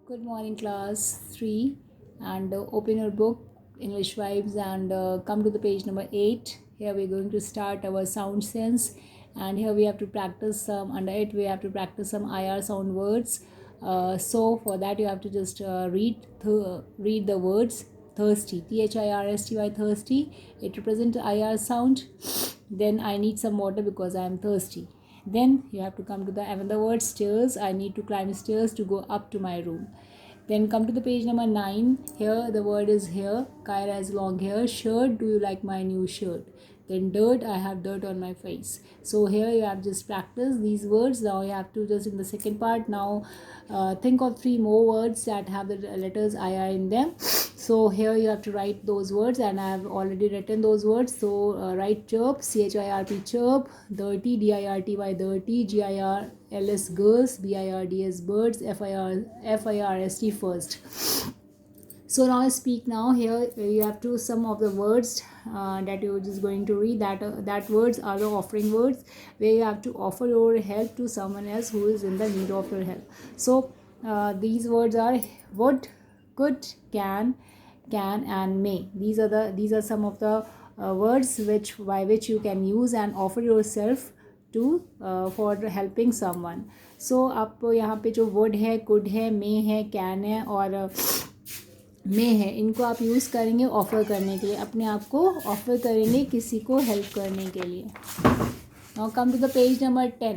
Good morning, class 3. And open your book, English Vibes, and come to the page number 8. Here we're going to start our sound sense. And here we have to practice under it, we have to practice some IR sound words. So, for that, you have to just read the words thirsty, THIRSTY, thirsty. It represents IR sound. Then I need some water because I am thirsty. Then you have to come to the another word stairs. I need to climb stairs to go up to my room. Then come to the page number 9. Here the word is hair. Kyra has long hair. Shirt, do you like my new shirt? Then dirt, I have dirt on my face. So here you have just practiced these words. Now you have to just in the second part now think of 3 more words that have the letters IR in them. So here you have to write those words, and I have already written those words. So write chirp, CHIRP chirp, dirty, DIRTY dirty, GIRLS girls, BIRDS birds, FIRST first. So now I speak now. Here you have to some of the words that you're just going to read. That words are the offering words, where you have to offer your help to someone else who is in the need of your help. So these words are would, could, can, and may. These are some of the words by which you can use and offer yourself to for helping someone. So आप यहाँ पे जो would है, could है, may है, can है और में है, इनको आप यूज़ करेंगे ऑफ़र करने के लिए, अपने आप को ऑफ़र करेंगे किसी को हेल्प करने के लिए. Now come to the page number 10.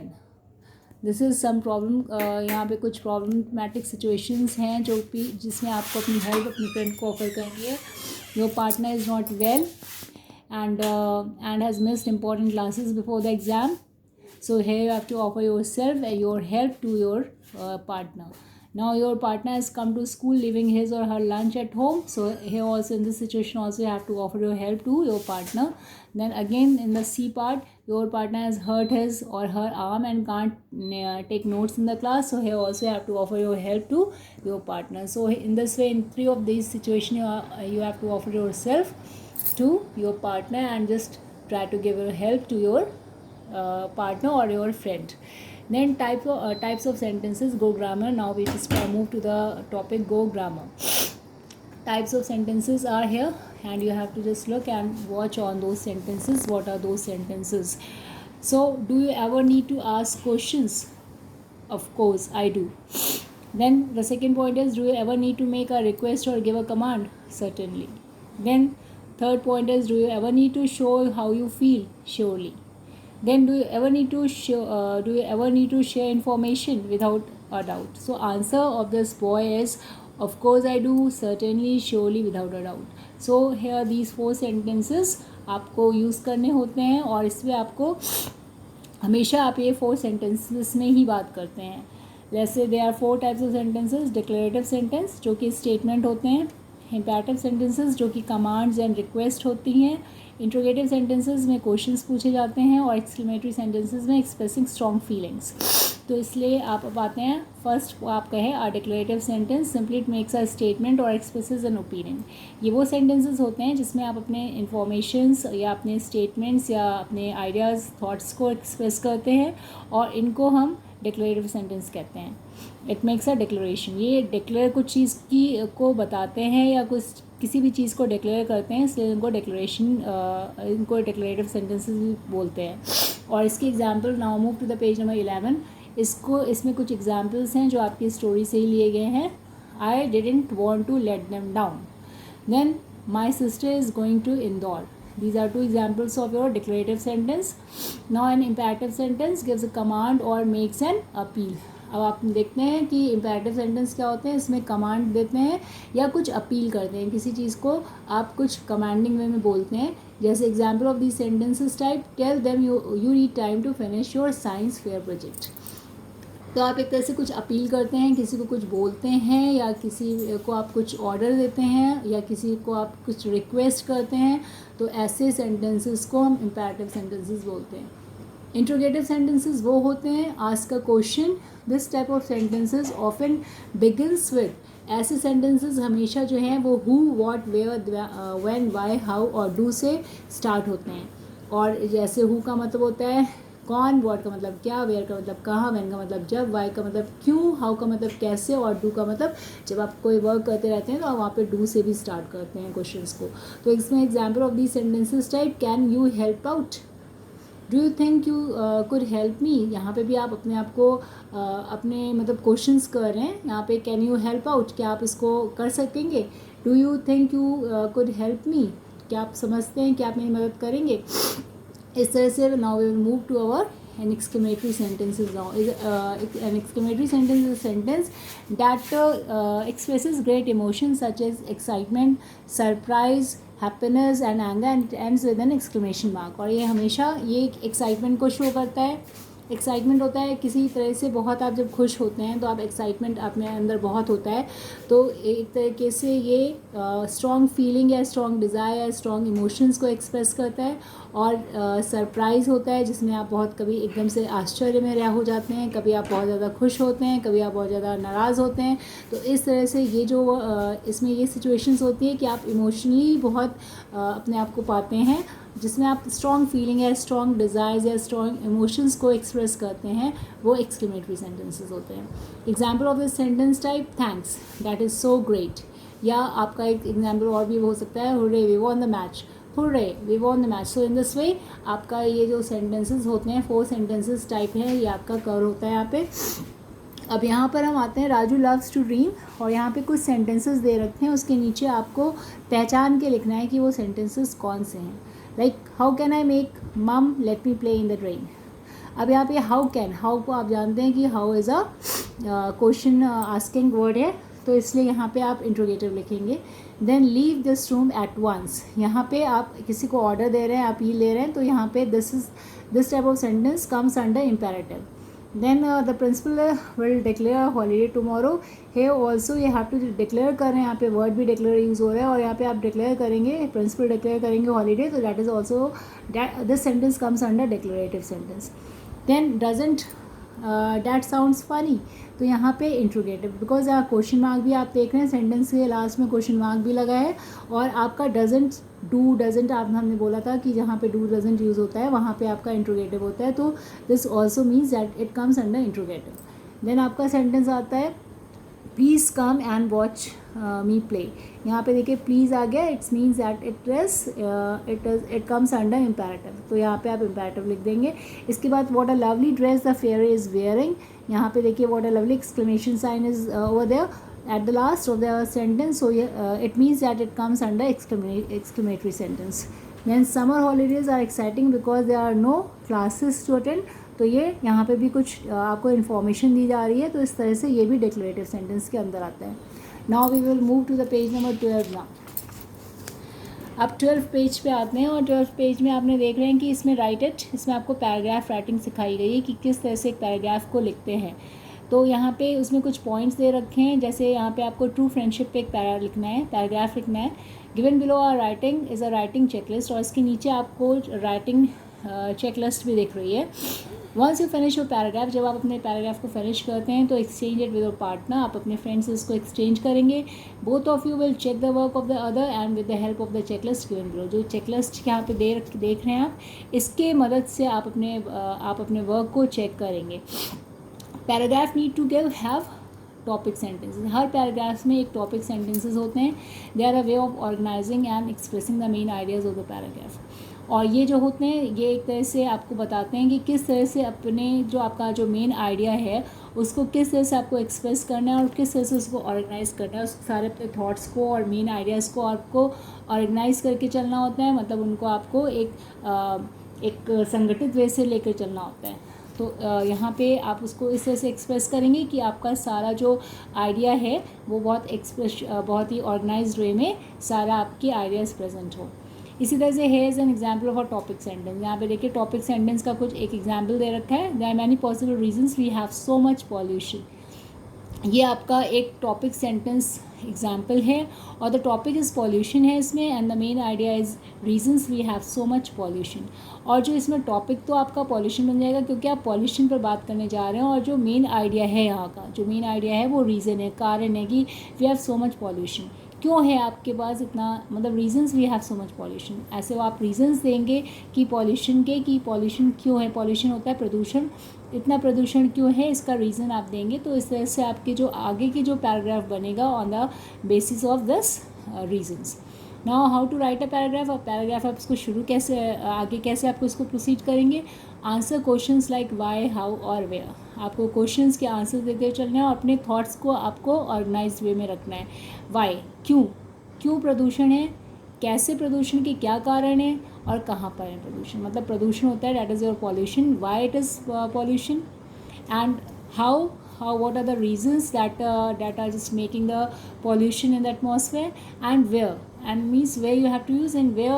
This is some problem. यहाँ पे कुछ प्रॉब्लमैटिक सिचुएशंस हैं जिसमें आपको अपनी हेल्प अपनी फ्रेंड को ऑफ़र करनी है. Your partner is not well and has missed important classes before the exam. So here you have to offer yourself your help to your partner. Now your partner has come to school leaving his or her lunch at home. So here also in this situation also you have to offer your help to your partner. Then again in the C part, your partner has hurt his or her arm and can't take notes in the class. So here also you have to offer your help to your partner. So in this way, in 3 of these situations you have to offer yourself to your partner and just try to give your help to your partner or your friend. Then types of sentences, go grammar. Now we just move to the topic, go grammar. Types of sentences are here, and you have to just look and watch on those sentences. What are those sentences? So do you ever need to ask questions? Of course I do. Then the second point is, do you ever need to make a request or give a command? Certainly. Then third point is, do you ever need to show how you feel? Surely. Then do you ever need to share information? Without a doubt. So answer of this boy is, of course I do, certainly, surely, without a doubt. So here these 4 sentences आपको use करने होते हैं, और इसमें आपको हमेशा आप ये 4 sentences में ही बात करते हैं. जैसे there are 4 types of sentences. Declarative sentence जो कि statement होते हैं. Imperative sentences जो कि commands and request होती हैं. इंट्रोगेटिव सेंटेंसेस में क्वेश्चंस पूछे जाते हैं, और एक्सक्लेमेटरी सेंटेंसेस में एक्सप्रेसिंग स्ट्रॉन्ग फीलिंग्स. तो इसलिए आप अब आते हैं फर्स्ट. आप कहें a declarative sentence, simply it makes a statement और एक्सप्रेसेस एन ओपिनियन. ये वो सेंटेंसेस होते हैं जिसमें आप अपने इन्फॉर्मेशंस या अपने स्टेटमेंट्स या अपने आइडियाज़ थॉट्स को एक्सप्रेस करते हैं, और इनको हम डिक्लेरेटिव सेंटेंस कहते हैं. It makes a declaration. ये डिक्लेयर कुछ चीज़ की को बताते हैं या कुछ किसी भी चीज़ को डिक्लेयर करते हैं, इसलिए इनको इनको डिक्लेरेटिव सेंटेंसेस भी बोलते हैं. और इसके example, now move to the page number 11. इसमें कुछ एग्जांपल्स हैं जो आपकी स्टोरी से ही लिए गए हैं. I didn't want to let them down. Then my sister is going to Indore. These are 2 examples of your declarative sentence. Now an imperative sentence gives a command or makes an appeal. अब आप देखते हैं कि imperative sentence क्या होते हैं. इसमें command देते हैं या कुछ अपील करते हैं. किसी चीज़ को आप कुछ commanding way में बोलते हैं. जैसे example of these sentences type, tell them you need time to finish your science fair project. तो आप एक तरह से कुछ अपील करते हैं, किसी को कुछ बोलते हैं, या किसी को आप कुछ ऑर्डर देते हैं, या किसी को आप कुछ रिक्वेस्ट करते हैं. तो ऐसे सेंटेंसेस को हम इम्पेरेटिव सेंटेंसेस बोलते हैं. इंट्रोगेटिव सेंटेंसेस वो होते हैं, ask a question. This type of sentences often begins with. ऐसे सेंटेंसेस हमेशा जो हैं वो who, what, where, when, why, how और डू से स्टार्ट होते हैं. और जैसे हु का मतलब होता है कौन वर्ड का मतलब क्या, वेयर का मतलब कहाँ, व्हेन का मतलब जब, वाई का मतलब क्यों, हाउ का मतलब कैसे, और डू का मतलब जब आप कोई वर्क करते रहते हैं तो आप वहाँ पे डू से भी स्टार्ट करते हैं क्वेश्चंस को. तो इसमें example of the sentences type, can you help out, do you think you could help me. यहाँ पे भी आप अपने आप को अपने मतलब क्वेश्चंस कर रहे हैं. यहाँ पे कैन यू हेल्प आउट, क्या आप इसको कर सकेंगे. Do you think you could help me, क्या आप समझते हैं कि आप मेरी मदद करेंगे. इस तरह से now we will move to our an exclamatory sentences now. An exclamatory sentence is a sentence that expresses great emotions such as excitement, surprise, happiness and anger, and it ends with an exclamation mark. और ये हमेशा ये excitement को show करता है. Excitement होता है किसी तरह से, बहुत आप जब खुश होते हैं तो आप एक्साइटमेंट अपने अंदर बहुत होता है, तो एक तरीके से ये स्ट्रॉन्ग फीलिंग या स्ट्रॉन्ग डिज़ायर या स्ट्रॉन्ग इमोशंस को एक्सप्रेस करता है. और सरप्राइज़ होता है जिसमें आप बहुत कभी एकदम से आश्चर्य में रह हो जाते हैं, कभी आप बहुत ज़्यादा खुश होते हैं, कभी आप बहुत ज़्यादा नाराज़ होते हैं. तो इस तरह से ये जो इसमें ये सिचुएशंस होती है कि आप इमोशनली बहुत अपने आप को पाते हैं, जिसमें आप स्ट्रॉन्ग फीलिंग या स्ट्रॉन्ग डिज़ायर्स या स्ट्रॉन्ग इमोशंस को एक्सप्रेस करते हैं, वो एक्सक्लेमेटरी सेंटेंसेस होते हैं. Example of this sentence type, thanks, that is so great. या आपका एक एग्जाम्पल और भी हो सकता है, hurray we won the match, hurray we won the match. So in this way आपका ये जो सेंटेंसेस होते हैं 4 सेंटेंसेस टाइप है, ये आपका कवर होता है यहाँ पे. अब यहाँ पर हम आते हैं राजू लव्स टू ड्रीम, और यहाँ पे कुछ सेंटेंसेस दे रखे हैं, उसके नीचे आपको पहचान के लिखना है कि वो सेंटेंसेस कौन से हैं. Like how can I make mum let me play in the train. अब यहाँ पे हाउ कैन, हाउ को आप जानते हैं कि how is a question asking word है, तो इसलिए यहाँ पे आप इंट्रोगेटिव लिखेंगे. Then leave this room at once, यहाँ पे आप किसी को ऑर्डर दे रहे हैं, आप ये ले रहे हैं, तो यहाँ पे this type of sentence comes under imperative. Then the principal will declare a holiday tomorrow. Here also you have to declare कर रहे हैं, यहाँ पे वर्ड भी declare यूज़ हो रहा है, और यहाँ पे आप declare करेंगे, principal declare करेंगे holiday, तो that is also this sentence comes under declarative sentence. Then doesn't that sounds funny, तो यहाँ पे इंट्रोगेटिव, बिकॉज क्वेश्चन मार्क भी आप देख रहे हैं, सेंटेंस के लास्ट में क्वेश्चन मार्क भी लगा है, और आपका डजेंट, डू डजेंट आप हमने बोला था कि जहाँ पे डू डजेंट यूज़ होता है वहाँ पे आपका इंट्रोगेटिव होता है, तो this also means that it comes under interrogative. देन आपका सेंटेंस आता है please come and watch me play. यहाँ पे देखिए प्लीज़ आ गया, it's means that it comes under imperative, तो यहाँ पे आप इम्पेरेटिव लिख देंगे. इसके बाद what a lovely dress the fairy is wearing, यहाँ पे देखिए what a lovely exclamation sign is over there at the last of the sentence, so it means that it comes under exclamatory sentence. Then summer holidays are exciting because there are no classes to attend, तो ये यहाँ पे भी कुछ आपको information दी जा रही है, तो इस तरह से ये भी डिक्लेरेटिव सेंटेंस के अंदर आता है. Now we will move to the page number 12 now. अब 12 पेज पे आते हैं, और 12 पेज में आपने देख रहे हैं कि इसमें राइट इट, इसमें आपको पैराग्राफ राइटिंग सिखाई गई है कि किस तरह से एक पैराग्राफ को लिखते हैं. तो यहाँ पे उसमें कुछ पॉइंट्स दे रखे हैं, जैसे यहाँ पे आपको ट्रू फ्रेंडशिप पे एक पैराग्राफ लिखना है. Given below are writing is a writing checklist, और इसके नीचे आपको राइटिंग चेकलिस्ट भी दिख रही है. Once you finish your paragraph, जब आप अपने पैराग्राफ को फिनिश करते हैं तो exchange it with your partner, आप अपने फ्रेंड से इसको एक्सचेंज करेंगे. Both of you will check the work of the other and with the help of the checklist given below. जो चेकलिस्ट यहाँ पे देख रहे हैं आप, इसके मदद से आप अपने वर्क को चेक करेंगे. Paragraph need to have topic sentences. हर पैराग्राफ में एक टॉपिक सेंटेंसेस होते हैं. They are a way of organising and expressing the main ideas of the paragraph. और ये जो होते हैं ये एक तरह से आपको बताते हैं कि किस तरह से अपने जो आपका जो मेन आइडिया है उसको किस तरह से आपको एक्सप्रेस करना है, और किस तरह से उसको ऑर्गेनाइज करना है. उस सारे अपने थॉट्स को और मेन आइडियाज़ को आपको ऑर्गेनाइज करके चलना होता है, मतलब उनको आपको एक संगठित वे से लेकर चलना होता है. तो यहाँ पे आप उसको इस तरह से एक्सप्रेस करेंगे कि आपका सारा जो आइडिया है वो बहुत ही ऑर्गेनाइज्ड वे में सारा आपके आइडियाज़ प्रेजेंट हो. इसी तरह से है is an example of a topic sentence. यहाँ पे देखिए टॉपिक सेंटेंस का कुछ एक एग्जाम्पल दे रखा है. There are many possible reasons we have so much pollution. ये आपका एक टॉपिक सेंटेंस एग्जाम्पल है, और द टॉपिक इज़ पॉल्यूशन है इसमें, and the main idea is reasons we have so much pollution. और जो इसमें टॉपिक तो आपका पॉल्यूशन बन जाएगा क्योंकि आप पॉल्यूशन पर बात करने जा रहे हैं, और जो मेन आइडिया है यहाँ का, जो मेन आइडिया है वो रीज़न है, कारण है कि we have so much pollution. क्यों है आपके पास इतना, मतलब reasons we have so much pollution, ऐसे वो आप रीजंस देंगे कि पॉल्यूशन के, कि पॉल्यूशन क्यों है, पॉल्यूशन होता है प्रदूषण, इतना प्रदूषण क्यों है, इसका रीज़न आप देंगे। तो इस तरह से आपके जो आगे की जो पैराग्राफ बनेगा on the basis of this reasons. Now how to write a paragraph, और पैराग्राफ आप इसको शुरू कैसे, आगे कैसे आपको इसको प्रोसीड करेंगे। Answer questions like why, how और वेयर, आपको क्वेश्चंस के आंसर देते चलना है और अपने थॉट्स को आपको ऑर्गेनाइज्ड वे में रखना है। वाई, क्यों, क्यों प्रदूषण है, कैसे प्रदूषण के क्या कारण है, और कहाँ पर है प्रदूषण, मतलब प्रदूषण होता है that is your pollution, why it is pollution, and how what are the reasons that are just making the pollution in the atmosphere, and where, and means where you have to use, and where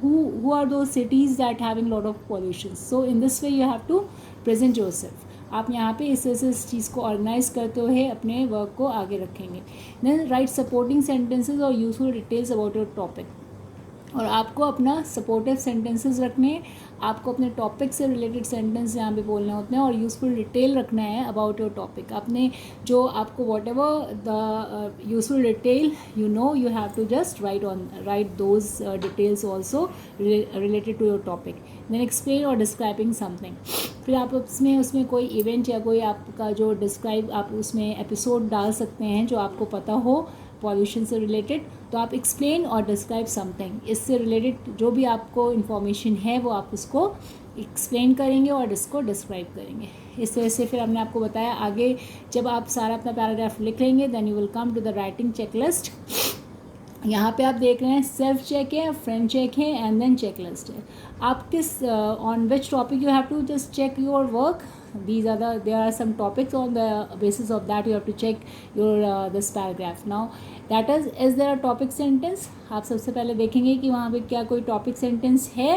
who are those cities that having lot of pollution. So in this way you have to present yourself. आप यहाँ पे इस चीज़ को organise करते हुए अपने work को आगे रखेंगे. देन राइट सपोर्टिंग सेंटेंसेज और useful details about your topic, और आपको अपना सपोर्टिव सेंटेंसेस रखने हैं, आपको अपने टॉपिक से रिलेटेड सेंटेंस यहाँ पे बोलने होते हैं, और यूज़फुल डिटेल रखना है अबाउट योर टॉपिक. आपने जो आपको what ever the useful detail you have to just write those details also related to your topic. Then explain or describing something. फिर आप उसमें कोई इवेंट या कोई आपका जो डिस्क्राइब, आप उसमें एपिसोड डाल सकते हैं जो आपको पता हो पॉल्यूशन से रिलेटेड. तो आप एक्सप्लेन और डिस्क्राइब समथिंग, इससे रिलेटेड जो भी आपको इन्फॉर्मेशन है वो आप उसको एक्सप्लेन करेंगे और इसको डिस्क्राइब करेंगे. इस तरह से फिर हमने आपको बताया आगे जब आप सारा अपना पैराग्राफ लिख लेंगे then you will come to the writing checklist. यहाँ पे आप देख रहे हैं सेल्फ चेक है, फ्रेंड चेक है, एंड देन चेकलिस्ट है. आप किस on which topic you have to just check your work. There are some topics on the basis of that you have to check your this paragraph. Now that is there a topic sentence, आप सबसे पहले देखेंगे कि वहाँ पे क्या कोई topic sentence है.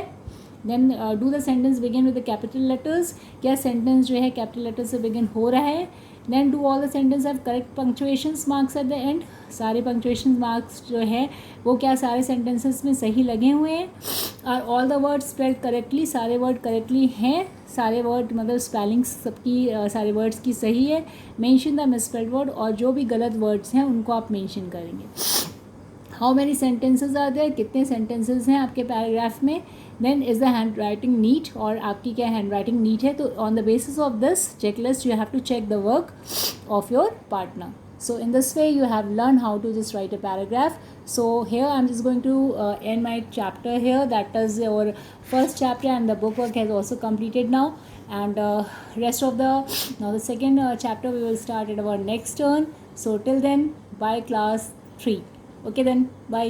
Then do the sentence begin with the capital letters, क्या सेंटेंस जो है कैपिटल लेटर से बिगिन हो रहा है. Then do all the sentence have correct punctuations marks at the end, सारे पंक्चुएशन मार्क्स जो है वो क्या सारे सेंटेंसेस में सही लगे हुए हैं. और all the word spelled correctly, सारे वर्ड करेक्टली हैं, सारे वर्ड मतलब स्पेलिंग्स सबकी सारे वर्ड्स की सही है. मेंशन द मिसस्पेल्ड वर्ड, और जो भी गलत वर्ड्स हैं उनको आप मेंशन करेंगे. How many sentences are there, कितने सेंटेंसेज हैं आपके पैराग्राफ में. Then is the hand writing neat, और आपकी क्या हैंड राइटिंग नीट है. तो on the basis of this checklist you have to check the work of your partner. So in this way you have learned how to just write a paragraph. So here I'm just going to end my chapter here. That is your first chapter, and the book work has also completed now. And rest of now the second chapter we will start at our next turn. So till then, bye class 3. Okay then, bye.